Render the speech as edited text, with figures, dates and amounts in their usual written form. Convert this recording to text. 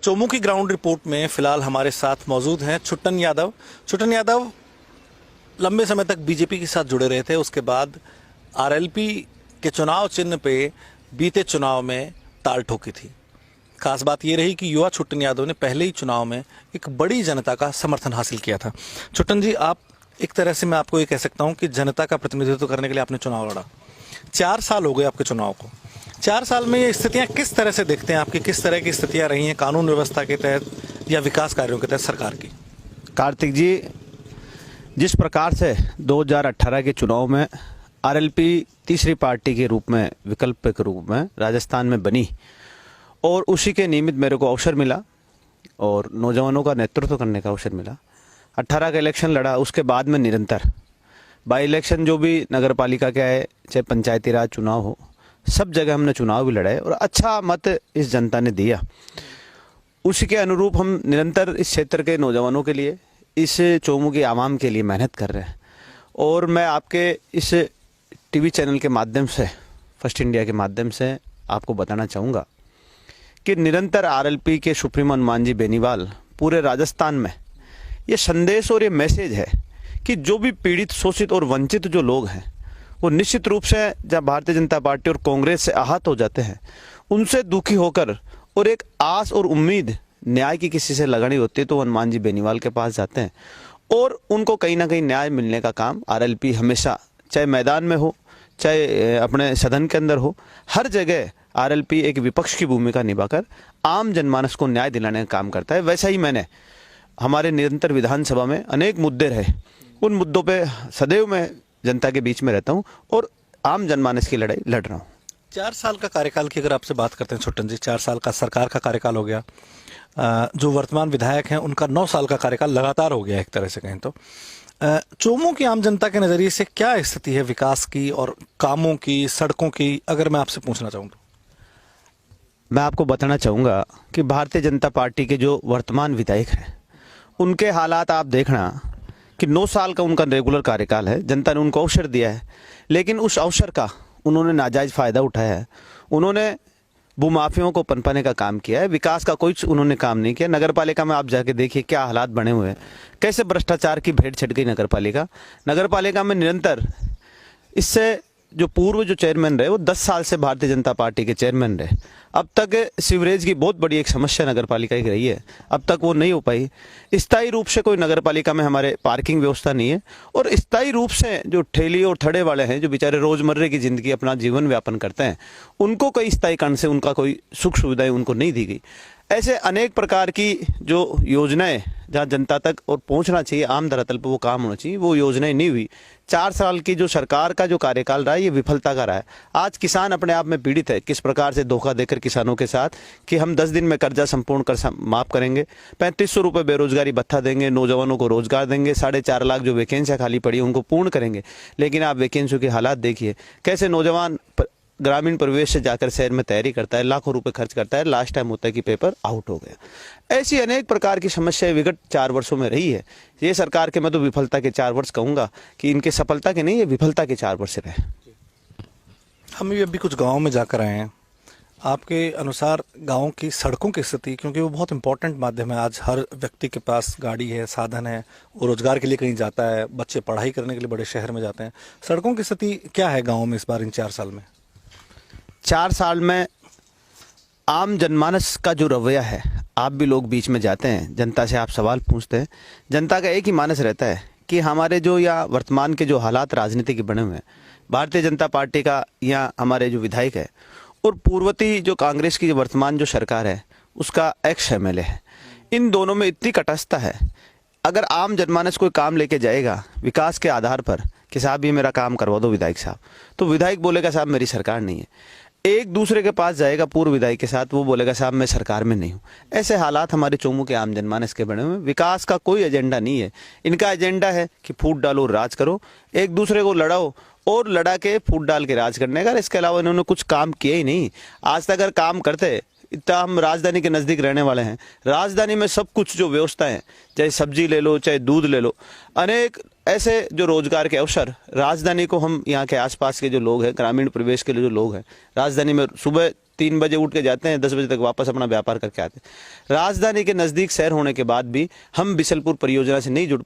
चोमू की ground report में फिलहाल हमारे साथ मौजूद हैं छुट्टन यादव। छुट्टन यादव लंबे समय तक बीजेपी के साथ जुड़े रहे थे, उसके बाद आरएलपी के चुनाव चिन्ह पे बीते चुनाव में ताल ठोकी थी। खास बात यह रही कि युवा छुट्टन यादव ने पहले ही चुनाव में एक बड़ी जनता का समर्थन हासिल किया था। छुट्टन जी, आप एक तरह से मैं आपको ये कह सकता हूँ कि जनता का प्रतिनिधित्व करने के लिए आपने चुनाव लड़ा। 4 साल हो गए आपके चुनाव को। 4 साल में ये स्थितियां किस तरह से देखते हैं आपकी, किस तरह की स्थितियां रही हैं कानून व्यवस्था के तहत या विकास कार्यों के तहत सरकार की? कार्तिक जी, जिस प्रकार से 2018 के चुनाव में आरएलपी तीसरी पार्टी के रूप में, विकल्प के रूप में राजस्थान में बनी और उसी के निमित्त मेरे को अवसर मिला और नौजवानों का नेतृत्व करने का अवसर मिला। 18 का इलेक्शन लड़ा, उसके बाद में निरंतर बाई इलेक्शन जो भी नगर पालिका के आए, चाहे पंचायती राज चुनाव हो, सब जगह हमने चुनाव भी लड़ाए और अच्छा मत इस जनता ने दिया। उसी के अनुरूप हम निरंतर इस क्षेत्र के नौजवानों के लिए, इस चोमू के आवाम के लिए मेहनत कर रहे हैं। और मैं आपके इस टीवी चैनल के माध्यम से, फर्स्ट इंडिया के माध्यम से आपको बताना चाहूँगा कि निरंतर आरएलपी के सुप्रीमो हनुमान जी बेनीवाल पूरे राजस्थान में ये संदेश और ये मैसेज है कि जो भी पीड़ित, शोषित और वंचित जो लोग हैं, वो निश्चित रूप से जब भारतीय जनता पार्टी और कांग्रेस से आहत हो जाते हैं, उनसे दुखी होकर और एक आस और उम्मीद न्याय की किसी से लगानी होती है तो हनुमान जी बेनीवाल के पास जाते हैं और उनको कहीं ना कहीं न्याय मिलने का काम आरएलपी हमेशा, चाहे मैदान में हो, चाहे अपने सदन के अंदर हो, हर जगह आरएलपी एक विपक्ष की भूमिका निभाकर आम जनमानस को न्याय दिलाने का काम करता है। वैसा ही मैंने हमारे निरंतर विधानसभा में अनेक मुद्दे रहे, उन मुद्दों पे सदैव मैं जनता के बीच में रहता हूं और आम जनमानस की लड़ाई लड़ रहा हूं। 4 साल का कार्यकाल की अगर आपसे बात करते हैं छुट्टन जी, 4 साल का सरकार का कार्यकाल हो गया। जो वर्तमान विधायक हैं उनका 9 साल का कार्यकाल लगातार हो गया एक तरह से कहें तो। चोमू की आम जनता के नज़रिए से क्या स्थिति है विकास की और कामों की, सड़कों की, अगर मैं आपसे पूछना चाहूँ तो? मैं आपको बताना चाहूँगा कि भारतीय जनता पार्टी के जो वर्तमान विधायक हैं उनके हालात आप देखना कि 9 साल का उनका रेगुलर कार्यकाल है, जनता ने उनको अवसर दिया है, लेकिन उस अवसर का उन्होंने नाजायज़ फ़ायदा उठाया है। उन्होंने भूमाफियों को पनपाने का काम किया है, विकास का कोई उन्होंने काम नहीं किया। नगर पालिका में आप जाके देखिए क्या हालात बने हुए हैं, कैसे भ्रष्टाचार की भेंट छट गई नगर पालिका में निरंतर। इससे जो पूर्व जो चेयरमैन रहे वो 10 साल से भारतीय जनता पार्टी के चेयरमैन रहे। अब तक सीवरेज की बहुत बड़ी एक समस्या नगर पालिका की रही है, अब तक वो नहीं हो पाई। स्थायी रूप से कोई नगर पालिका में हमारे पार्किंग व्यवस्था नहीं है और स्थायी रूप से जो ठेली और थड़े वाले हैं, जो बेचारे रोजमर्रे की जिंदगी अपना जीवन व्यापन करते हैं, उनको कई स्थायीकरण से उनका कोई सुख सुविधाएं उनको नहीं दी गई। ऐसे अनेक प्रकार की जो योजनाएं जहां जनता तक और पहुंचना चाहिए, आम धरातल पर वो काम होना चाहिए, वो योजनाएं नहीं हुई। 4 साल की जो सरकार का जो कार्यकाल रहा है, ये विफलता का रहा है। आज किसान अपने आप में पीड़ित है, किस प्रकार से धोखा देकर किसानों के साथ कि हम 10 दिन में कर्जा संपूर्ण कर माफ करेंगे, 3500 रुपये बेरोजगारी भत्ता देंगे, नौजवानों को रोजगार देंगे, 4.5 लाख जो वैकेंसियाँ खाली पड़ी उनको पूर्ण करेंगे। लेकिन आप वैकेंसियों के हालात देखिए, कैसे नौजवान ग्रामीण परिवेश से जाकर शहर में तैयारी करता है, लाखों रुपए खर्च करता है, लास्ट टाइम होता है कि पेपर आउट हो गया। ऐसी अनेक प्रकार की समस्याएं विगत 4 वर्षों में रही है। ये सरकार के, मैं तो विफलता के 4 वर्ष कहूंगा कि इनके सफलता के नहीं, ये विफलता के 4 वर्ष रहे। हम भी अभी कुछ गाँव में जाकर आए हैं, आपके अनुसार गाँव की सड़कों की स्थिति, क्योंकि वो बहुत इंपॉर्टेंट माध्यम है, आज हर व्यक्ति के पास गाड़ी है, साधन है, वो रोजगार के लिए कहीं जाता है, बच्चे पढ़ाई करने के लिए बड़े शहर में जाते हैं, सड़कों की स्थिति क्या है गाँव में इस बार इन 4 साल में? 4 साल में आम जनमानस का जो रवैया है, आप भी लोग बीच में जाते हैं, जनता से आप सवाल पूछते हैं, जनता का एक ही मानस रहता है कि हमारे जो या वर्तमान के जो हालात राजनीति के बने हुए हैं, भारतीय जनता पार्टी का या हमारे जो विधायक है और पूर्ववर्ती जो कांग्रेस की जो वर्तमान जो सरकार है उसका एक्स एमएलए है, इन दोनों में इतनी तटस्थता है। अगर आम जनमानस कोई काम लेके जाएगा विकास के आधार पर कि साहब ये मेरा काम करवा दो विधायक साहब, तो विधायक बोलेगा साहब मेरी सरकार नहीं है। एक दूसरे के पास जाएगा पूर्व विधायक के साथ, वो बोलेगा साहब मैं सरकार में नहीं हूँ। ऐसे हालात हमारे चोमू के आम जनमानस के बने हुए। विकास का कोई एजेंडा नहीं है, इनका एजेंडा है कि फूट डालो राज करो, एक दूसरे को लड़ाओ और लड़ा के फूट डाल के राज करने का। इसके अलावा इन्होंने कुछ काम किया ही नहीं। आज तक अगर काम करते, इतना हम राजधानी के नज़दीक रहने वाले हैं, राजधानी में सब कुछ जो व्यवस्था है, चाहे सब्जी ले लो, चाहे दूध ले लो, अनेक ऐसे जो रोजगार के अवसर राजधानी को, हम यहाँ के आसपास के जो लोग हैं, ग्रामीण परिवेश के लिए जो लोग हैं, राजधानी में सुबह 3 बजे उठ के जाते हैं, 10 बजे तक वापस अपना व्यापार करके आते हैं। राजधानी के नज़दीक शहर होने के बाद भी हम बिशलपुर परियोजना से नहीं जुड़